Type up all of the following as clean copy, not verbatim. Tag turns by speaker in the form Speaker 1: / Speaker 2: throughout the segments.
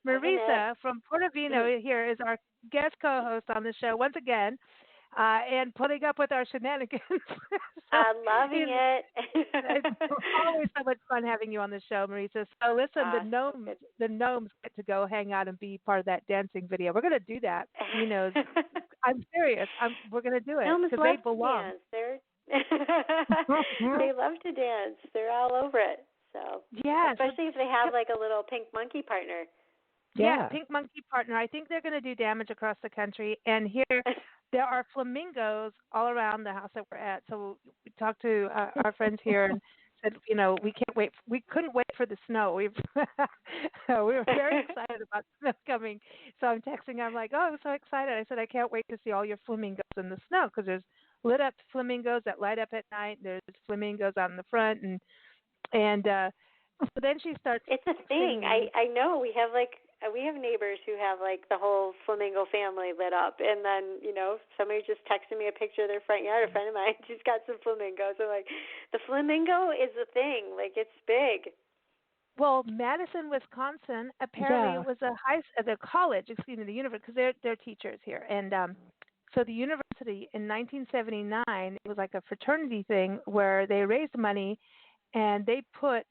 Speaker 1: Loving it.
Speaker 2: Marisa from Portofino here is our guest co-host on the show once again, and putting up with our shenanigans. So
Speaker 1: I'm loving
Speaker 2: it's,
Speaker 1: it.
Speaker 2: it's always so much fun having you on the show, Marisa. So listen,
Speaker 1: So good.
Speaker 2: the gnomes get to go hang out and be part of that dancing video. We're gonna do that. I'm serious. We're gonna do it
Speaker 1: Gnomes
Speaker 2: because they
Speaker 1: love to
Speaker 2: belong.
Speaker 1: dance. They love to dance. They're all over it. So,
Speaker 2: Yeah, so
Speaker 1: especially if they have like a little pink monkey partner.
Speaker 2: yeah, pink monkey partner. I think they're going to do damage across the country. And here, there are flamingos all around the house that we're at. So we talked to our friends here and said, we can't wait. We couldn't wait for the snow. We were very excited about snow coming. So I'm texting. I'm like, oh, I'm so excited. I said, I can't wait to see all your flamingos in the snow because there's lit up flamingos that light up at night. There's flamingos out in the front, and so then she starts
Speaker 1: It's a thing.
Speaker 2: singing.
Speaker 1: I know we have neighbors who have like the whole flamingo family lit up, and then somebody just texted me a picture of their front yard. A friend of mine, she's got some flamingos. I'm like, the flamingo is a thing. Like it's big.
Speaker 2: Well, Madison, Wisconsin, apparently it was the college, excuse me, the university, because they're teachers here, and so the university in 1979, it was like a fraternity thing where they raised money, and they put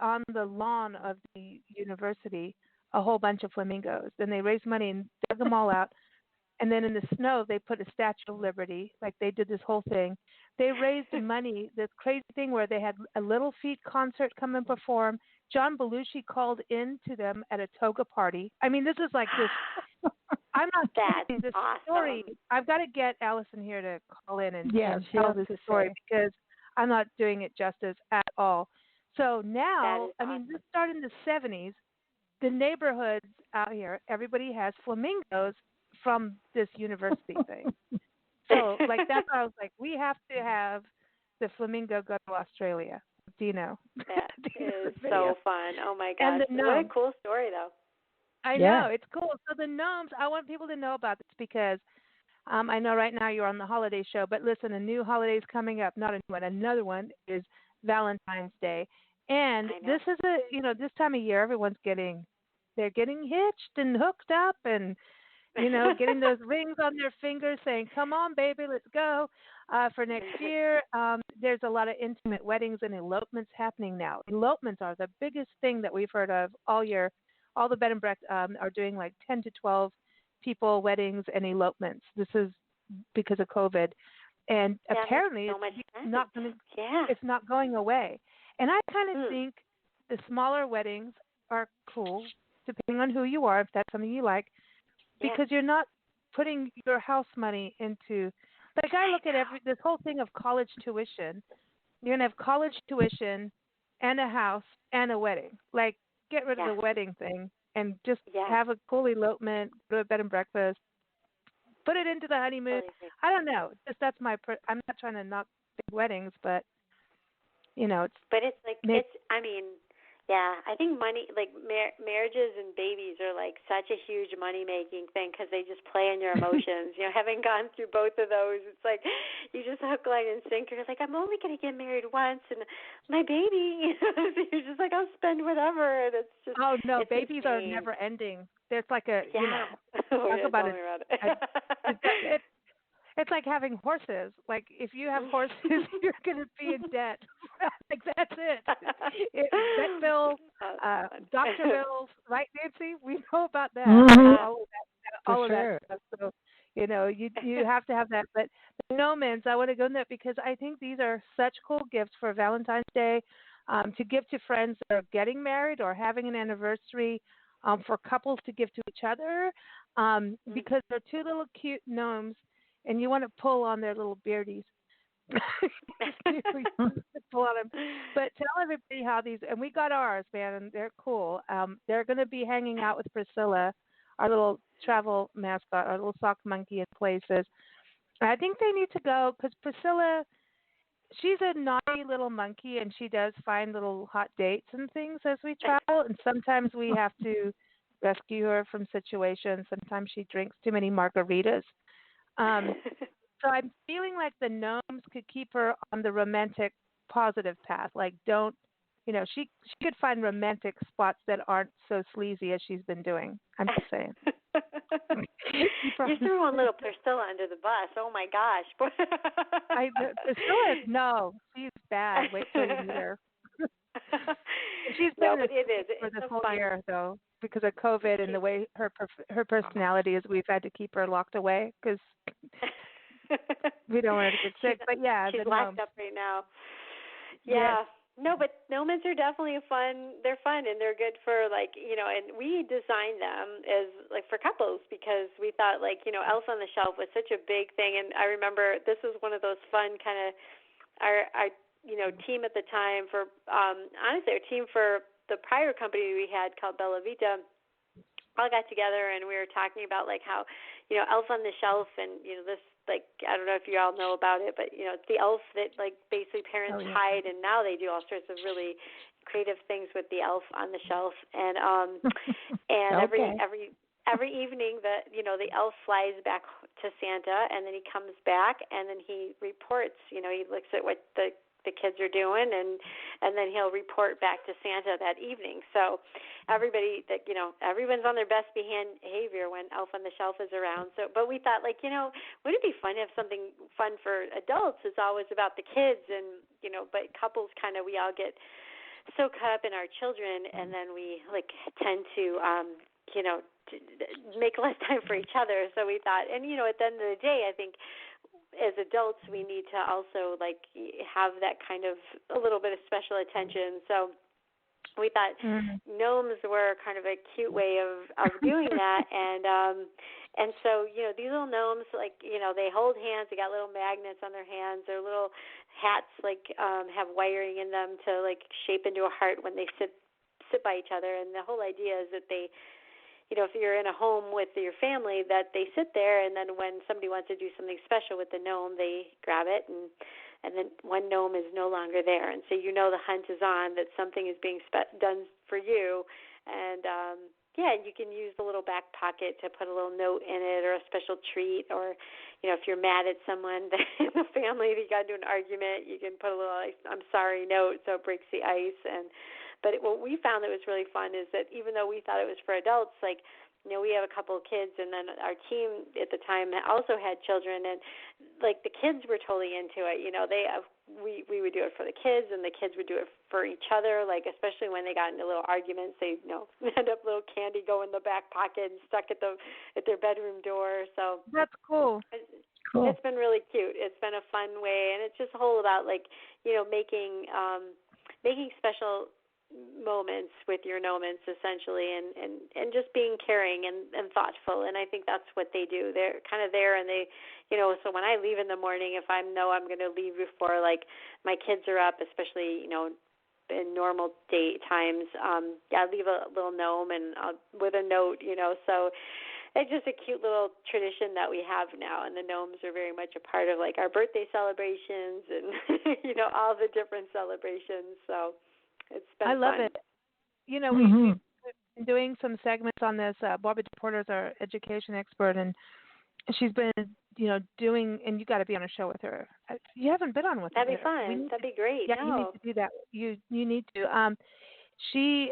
Speaker 2: on the lawn of the university a whole bunch of flamingos. Then they raised money and dug them all out. And then in the snow, they put a Statue of Liberty. Like they did this whole thing. They raised money, this crazy thing where they had a Little Feat concert come and perform. John Belushi called in to them at a toga party. I mean, this is like this. I'm not kidding. This
Speaker 1: awesome.
Speaker 2: story, I've got to get Allison here to call in and
Speaker 3: she
Speaker 2: tell
Speaker 3: has
Speaker 2: this
Speaker 3: to
Speaker 2: story
Speaker 3: say.
Speaker 2: because I'm not doing it justice at all. So now, I
Speaker 1: awesome.
Speaker 2: mean, this started in the 70s. The neighborhoods out here, everybody has flamingos from this university thing. So, like, that's why I was like, we have to have the flamingo go to Australia. Dino.
Speaker 1: That
Speaker 2: Dino's
Speaker 1: is
Speaker 2: video.
Speaker 1: so fun. Oh my
Speaker 2: And
Speaker 1: gosh.
Speaker 2: the
Speaker 1: What a
Speaker 2: gnomes.
Speaker 1: cool story though.
Speaker 2: I know, it's cool. So the gnomes, I want people to know about this because I know right now you're on the holiday show, but listen, a new holiday is coming up. Not a new one, another one is Valentine's Day. And this is this time of year, they're getting hitched and hooked up and, getting those rings on their fingers saying, come on, baby, let's go. For next year, there's a lot of intimate weddings and elopements happening now. Elopements are the biggest thing that we've heard of all year. All the bed and breakfast are doing like 10 to 12 people weddings and elopements. This is because of COVID. And apparently it's not going away. And I kind of think the smaller weddings are cool, depending on who you are, if that's something you like, because you're not putting your house money into, like I look at this whole thing of college tuition. You're going to have college tuition and a house and a wedding. Like, get rid of the wedding thing and just have a cool elopement, go to a bed and breakfast, put it into the honeymoon. I don't know. That's I'm not trying to knock big weddings, but it's.
Speaker 1: But it's like I think money, like marriages and babies, are like such a huge money making thing because they just play on your emotions. Having gone through both of those, it's like you just hook, line, and sinker. It's like I'm only going to get married once, and my baby. You're just like I'll spend whatever, and it's just.
Speaker 2: Oh no,
Speaker 1: it's
Speaker 2: babies
Speaker 1: insane.
Speaker 2: are never ending. There's like a
Speaker 1: talk
Speaker 2: about it. It's like having horses. Like, if you have horses, you're going to be in debt. Like, that's it. Vet bills, doctor bills, right, Nancy? We know about that.
Speaker 3: Mm-hmm.
Speaker 2: All of that stuff. So, you have to have that. But the Gnoments, I want to go in that because I think these are such cool gifts for Valentine's Day to give to friends that are getting married or having an anniversary, for couples to give to each other, because they're two little cute gnomes. And you want to pull on their little beardies. Pull on them. But tell everybody how these, and we got ours, man, and they're cool. They're going to be hanging out with Priscilla, our little travel mascot, our little sock monkey in places. I think they need to go because Priscilla, she's a naughty little monkey, and she does find little hot dates and things as we travel. And sometimes we have to rescue her from situations. Sometimes she drinks too many margaritas. So I'm feeling like the gnomes could keep her on the romantic, positive path. Like, don't she could find romantic spots that aren't so sleazy as she's been doing. I'm just saying.
Speaker 1: You're throwing little Priscilla under the bus. Oh my gosh.
Speaker 2: Priscilla, no, she's bad. Wait till you meet her. She's been
Speaker 1: but it is.
Speaker 2: for this
Speaker 1: It's
Speaker 2: whole
Speaker 1: fun.
Speaker 2: year though, because of COVID and the way her personality is. We've had to keep her locked away because we don't want her to get sick. But yeah,
Speaker 1: she's locked up right now.
Speaker 2: Yeah.
Speaker 1: Yes. No, but Gnoments are definitely fun. They're fun and they're good for and we designed them as for couples because we thought Elf on the Shelf was such a big thing. And I remember this was one of those fun kind of our team at the time for honestly our team for the prior company we had called Bella Vita all got together and we were talking about how Elf on the Shelf and this I don't know if you all know about it, but it's the elf that basically parents hide, and now they do all sorts of really creative things with the elf on the shelf. And and
Speaker 2: okay.
Speaker 1: every evening the elf flies back to Santa, and then he comes back, and then he reports. He looks at what the kids are doing, and then he'll report back to Santa that evening. So everybody everyone's on their best behavior when Elf on the Shelf is around. So, but we thought wouldn't it be fun to have something fun for adults? It's always about the kids, and but couples we all get so caught up in our children, and then we tend to make less time for each other. So we thought, and at the end of the day, I think as adults we need to also have that kind of a little bit of special attention. So we thought gnomes were kind of a cute way of doing that, and so these little gnomes they hold hands. They got little magnets on their hands. Their little hats have wiring in them to shape into a heart when they sit by each other. And the whole idea is that they if you're in a home with your family, that they sit there, and then when somebody wants to do something special with the gnome, they grab it, and then one gnome is no longer there, and so the hunt is on, that something is being done for you, and you can use the little back pocket to put a little note in it, or a special treat, or if you're mad at someone in the family, if you got into an argument, you can put a little "I'm sorry" note so it breaks the ice. But what we found that was really fun is that even though we thought it was for adults, we have a couple of kids, and then our team at the time also had children, and the kids were totally into it. We would do it for the kids, and the kids would do it for each other. Especially when they got into little arguments, they end up little candy go in the back pocket and stuck at their bedroom door. So
Speaker 2: that's cool.
Speaker 1: It's been really cute. It's been a fun way, and it's just a whole about making special moments with your Gnoments essentially, and just being caring and thoughtful. And I think that's what they do. They're kind of there, and they so when I leave in the morning, if I know I'm going to leave before my kids are up, especially in normal day times, I leave a little gnome and with a note, so it's just a cute little tradition that we have now, and the gnomes are very much a part of our birthday celebrations and all the different celebrations. So it's been fun.
Speaker 2: I love it. We've been doing some segments on this. Barbara DePorter is our education expert, and she's been, doing, and you got to be on a show with her. You haven't been on with her.
Speaker 1: That'd be fun. That'd be great.
Speaker 2: Yeah, you need to do that. You need to. She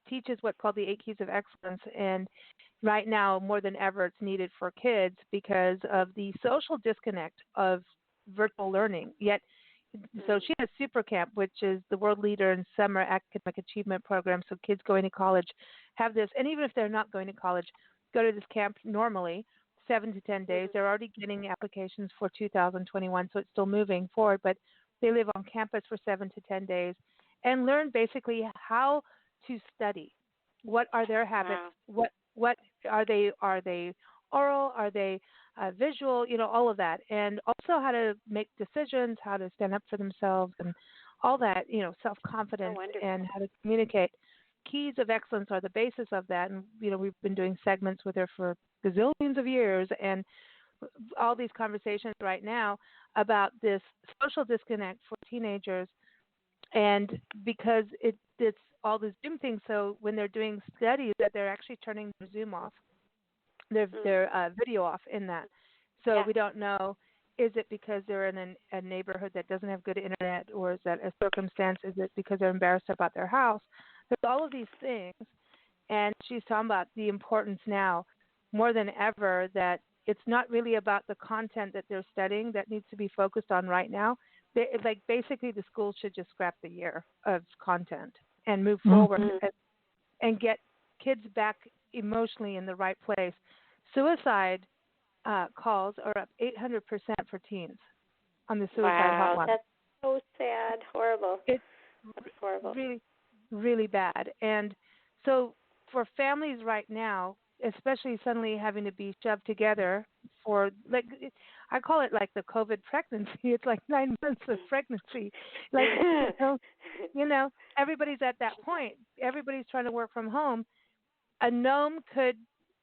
Speaker 2: teaches what's called the 8 Keys of Excellence, and right now, more than ever, it's needed for kids because of the social disconnect of virtual learning. Yet, so she has Super Camp, which is the world leader in summer academic achievement program. So kids going to college have this, and even if they're not going to college, go to this camp normally, 7 to 10 days. They're already getting applications for 2021, so it's still moving forward. But they live on campus for 7 to 10 days and learn basically how to study. What are their habits?
Speaker 1: Wow.
Speaker 2: What are they? Are they oral? Are they visual? All of that, and also how to make decisions, how to stand up for themselves, and all that. Self-confidence and how to communicate. Keys of excellence are the basis of that, and we've been doing segments with her for gazillions of years, and all these conversations right now about this social disconnect for teenagers, and because it's all this Zoom thing, so when they're doing studies, that they're actually turning their Zoom off, their video off in that. So we don't know Is it because they're in a neighborhood that doesn't have good internet, or is that a circumstance? Is it because they're embarrassed about their house? There's all of these things, and she's talking about the importance now more than ever that it's not really about the content that they're studying that needs to be focused on right now. Like basically, the schools should just scrap the year of content and move forward and get kids back emotionally in the right place. Suicide calls are up 800% for teens on the suicide hotline.
Speaker 1: Wow, that's so sad. Horrible.
Speaker 2: It's
Speaker 1: horrible.
Speaker 2: really, really bad. And so for families right now, especially suddenly having to be shoved together for, like, I call it like the COVID pregnancy. It's like 9 months of pregnancy. Like, you know, everybody's at that point. Everybody's trying to work from home. A gnome could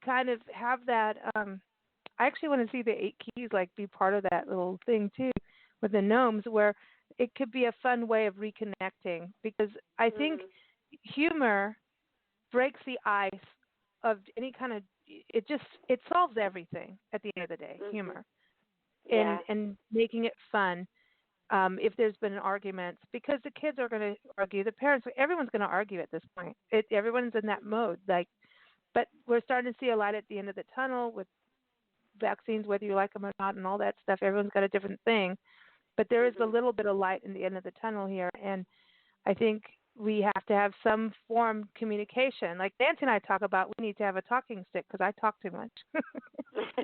Speaker 2: kind of have that. I actually want to see the 8 keys like be part of that little thing too with the gnomes, where it could be a fun way of reconnecting, because I think humor breaks the ice of any kind of it solves everything at the end of the day. Humor and making it fun. If there's been arguments, because the kids are going to argue, the parents, everyone's going to argue at this point. Everyone's in that mode. Like, but we're starting to see a light at the end of the tunnel with vaccines, whether you like them or not, and all that stuff. Everyone's got a different thing, but there is a little bit of light in the end of the tunnel here, and I think we have to have some form of communication. Like Nancy and I talk about, we need to have a talking stick because I talk too much.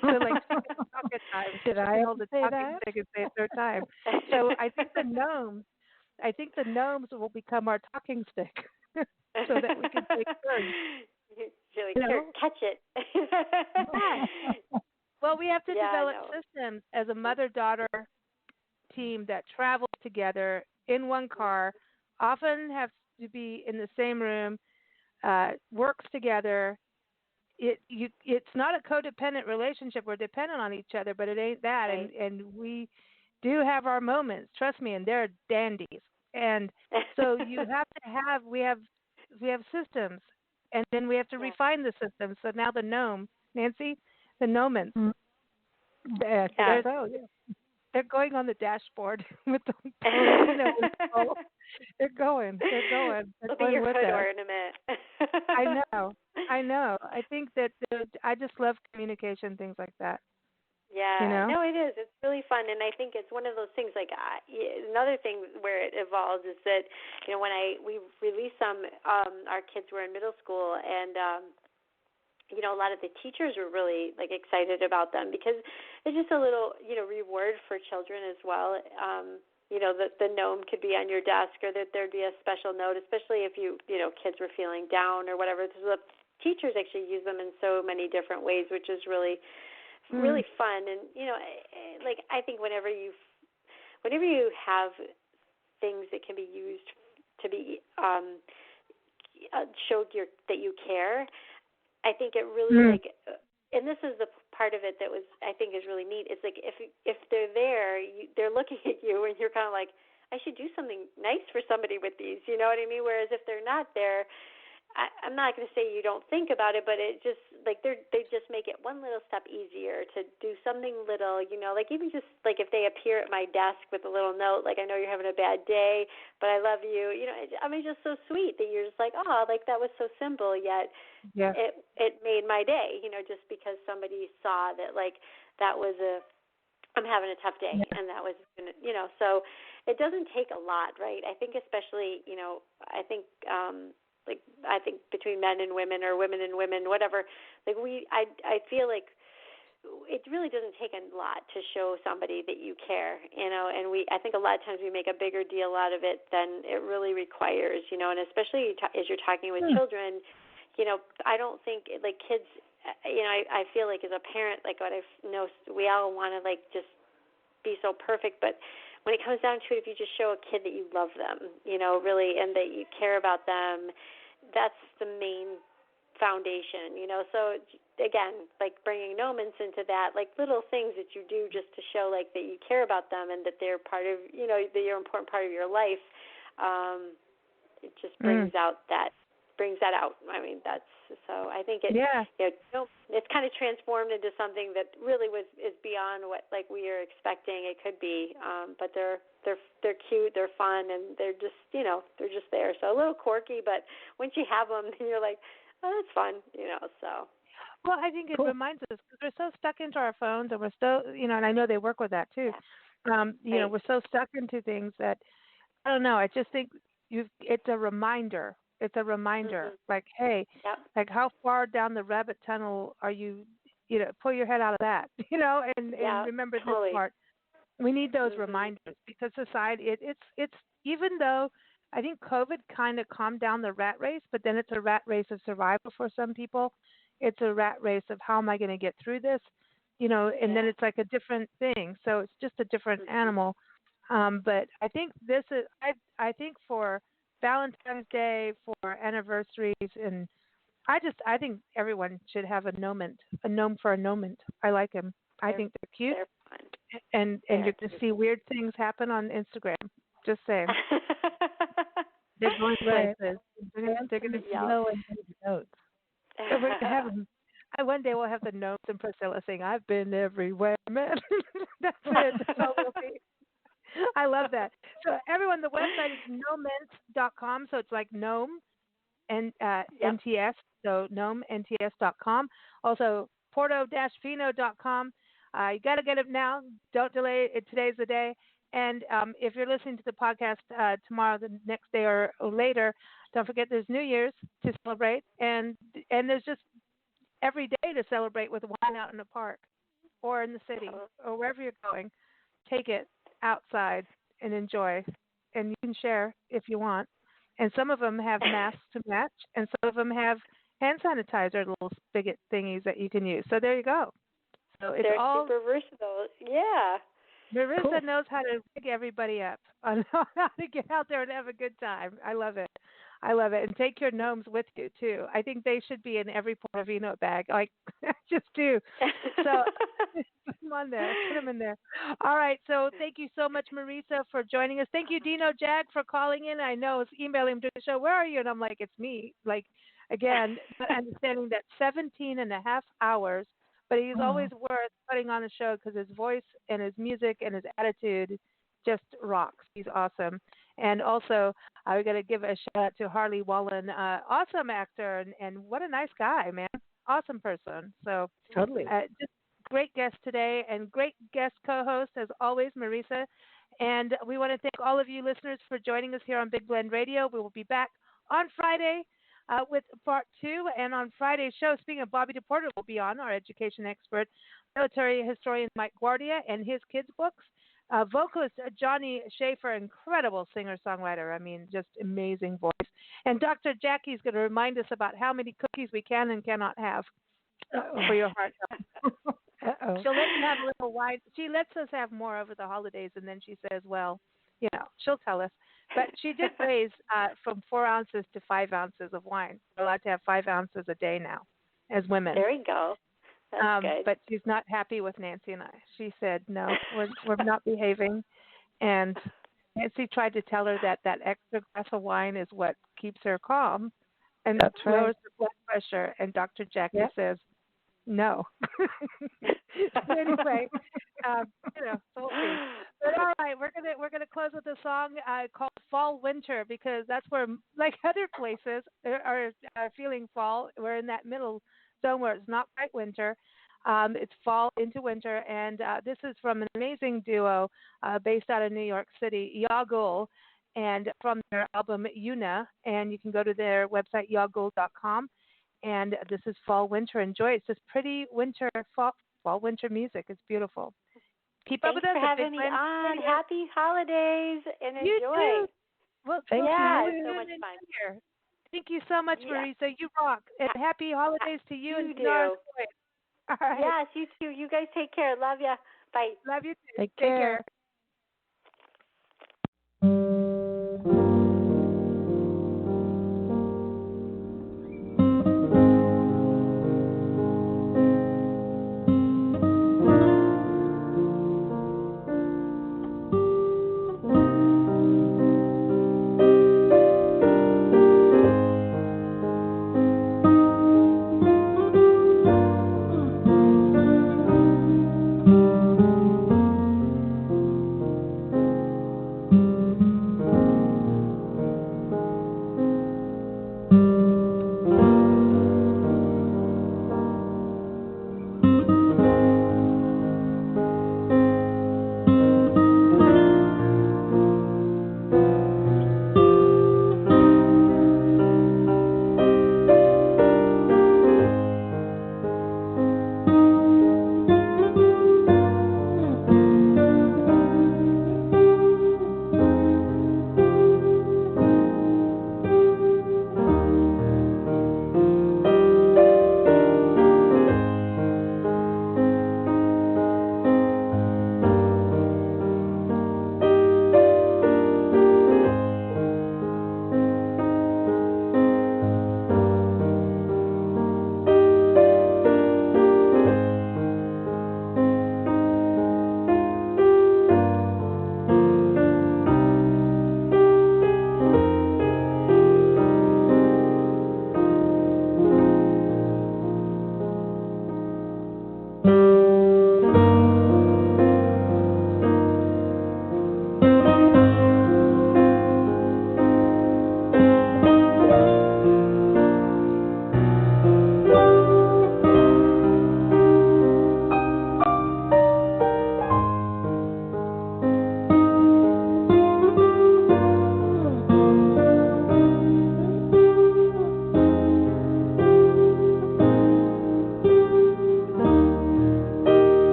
Speaker 2: So like talking time.
Speaker 3: Did I
Speaker 2: hold the
Speaker 3: say
Speaker 2: talking
Speaker 3: that?
Speaker 2: stick and say it third time. So I think the gnomes will become our talking stick, so that we can take turns.
Speaker 1: You're like, here, catch it.
Speaker 2: Well, we have to develop systems as a mother-daughter team that travels together in one car, often have to be in the same room, works together. It's not a codependent relationship. We're dependent on each other, but it ain't that.
Speaker 1: Right.
Speaker 2: And we do have our moments, trust me, and they're dandies. And so you have to have we have systems, and then we have to refine the systems. So now the gnome, Nancy, the Gnoments, they're going on the dashboard with the they're going.
Speaker 1: It'll be your hood ornament.
Speaker 2: I know. I think that I just love communication, things like that.
Speaker 1: Yeah, no, it is. It's really fun, and I think it's one of those things. Like another thing where it evolves is that when we released some, our kids were in middle school, and a lot of the teachers were really like excited about them because it's just a little reward for children as well. The gnome could be on your desk, or that there'd be a special note, especially if kids were feeling down or whatever. So the teachers actually use them in so many different ways, which is really fun. And like I think whenever you have things that can be used to be showed that you care, I think it really and this is the part of it that I think is really neat. It's like if they're there, they're looking at you, and you're kind of like, I should do something nice for somebody with these. You know what I mean? Whereas if they're not there, I'm not going to say you don't think about it, but it just like they just make it one little step easier to do something little, like even just like if they appear at my desk with a little note, like I know you're having a bad day, but I love you. Just so sweet that you're just like, oh, like that was so simple, yet it made my day. Just because somebody saw that like that was I'm having a tough day, and that was so it doesn't take a lot, right? I think especially I think between men and women, or women and women, whatever, like I feel like it really doesn't take a lot to show somebody that you care, and I think a lot of times we make a bigger deal out of it than it really requires, and especially as you're talking with children, I don't think like kids, I feel like as a parent, like what I know, we all want to like just be so perfect, but when it comes down to it, if you just show a kid that you love them, really, and that you care about them, that's the main foundation, So again, like bringing Gnoments into that, like little things that you do just to show like that you care about them and that they're part of, that you're an important part of your life. It just brings that out. I mean, that's So I think it,
Speaker 2: Yeah.
Speaker 1: it's kind of transformed into something that really is beyond what like we are expecting it could be. But they're cute, they're fun, and they're just they're just there. So a little quirky, but once you have them, then you're like, oh, that's fun, So.
Speaker 2: Well, I think it reminds us because we're so stuck into our phones, and we're still, and I know they work with that too. We're so stuck into things that I don't know. I just think it's a reminder. It's a reminder.
Speaker 1: Mm-hmm.
Speaker 2: Like, hey,
Speaker 1: yep.
Speaker 2: like how far down the rabbit tunnel are you? Pull your head out of that. And remember this part. We need those reminders because society. It's even though I think COVID kind of calmed down the rat race, but then it's a rat race of survival for some people. It's a rat race of how am I going to get through this, and then it's like a different thing. So it's just a different animal. But I think this is, I think for Valentine's Day, for anniversaries, and I think everyone should have a gnome for a gnomant. I like him. I think they're cute.
Speaker 1: They're fun.
Speaker 2: And you're going to see weird things happen on Instagram. Just saying. They're going places. They're going to
Speaker 3: know and notes.
Speaker 2: So we're gonna have them. One day we'll have the Gnomes and Priscilla sing, "I've been everywhere, man." That's it. That's all we'll be. I love that. So everyone, the website is gnoments.com. So it's like gnome and NTS. So gnoments.com. Also porto-fino.com. You got to get it now. Don't delay it. Today's the day. And if you're listening to the podcast tomorrow, the next day or later, don't forget there's New Year's to celebrate, and there's just every day to celebrate with wine out in the park or in the city or wherever you're going. Take it outside and enjoy, and you can share if you want. And some of them have masks to match, and some of them have hand sanitizer little spigot thingies that you can use. So there you go. So it's
Speaker 1: They're
Speaker 2: all
Speaker 1: super versatile. Yeah.
Speaker 2: Marisa knows how to rig everybody up on how to get out there and have a good time. I love it. I love it. And take your gnomes with you, too. I think they should be in every Portofino bag. Like, just do. So put them on there. Put them in there. All right. So thank you so much, Marisa, for joining us. Thank you, Dino Jag, for calling in. I know I was emailing him to the show. Where are you? And I'm like, it's me. Like, again, understanding that 17 and a half hours. But he's always worth putting on the show because his voice and his music and his attitude just rocks. He's awesome. And also, we got to give a shout out to Harley Wallen, awesome actor, and what a nice guy, man. Awesome person. So
Speaker 3: Totally.
Speaker 2: Just great guest today and great guest co-host as always, Marisa. And we want to thank all of you listeners for joining us here on Big Blend Radio. We will be back on Friday with part 2. And on Friday's show, speaking of Bobby DePorter, will be on, our education expert, military historian Mike Guardia, and his kids' books. Vocalist Johnny Schaefer, incredible singer-songwriter. I mean, just amazing voice. And Dr. Jackie's going to remind us about how many cookies we can and cannot have for your heart health. She'll let you have a little wine. She lets us have more over the holidays, and then she says, well, she'll tell us. But she did raise from 4 ounces to 5 ounces of wine. We're allowed to have 5 ounces a day now as women.
Speaker 1: There you go. That's good.
Speaker 2: But she's not happy with Nancy and I. She said, no, we're not behaving. And Nancy tried to tell her that extra glass of wine is what keeps her calm and lowers the blood pressure. And Dr. Jackie says, no. Anyway, we'll see. But all right, we're gonna close with a song called Fall Winter, because that's where, like other places, are feeling fall. We're in that middle zone where it's not quite winter. It's fall into winter, and this is from an amazing duo based out of New York City, Yagul, and from their album Una. And you can go to their website, yagul.com. And this is Fall Winter. Enjoy it. It's just pretty winter, fall winter music. It's beautiful. Keep up with us.
Speaker 1: Thanks for having me on. Happy holidays and enjoy.
Speaker 2: You too. Well,
Speaker 3: thank you.
Speaker 1: It's so much fun.
Speaker 2: Here. Thank you so much, Marisa. You rock. And happy holidays to you and
Speaker 1: do.
Speaker 2: All right.
Speaker 1: Yes, you too. You guys take care. Love ya. Bye.
Speaker 2: Love you too.
Speaker 3: Take care.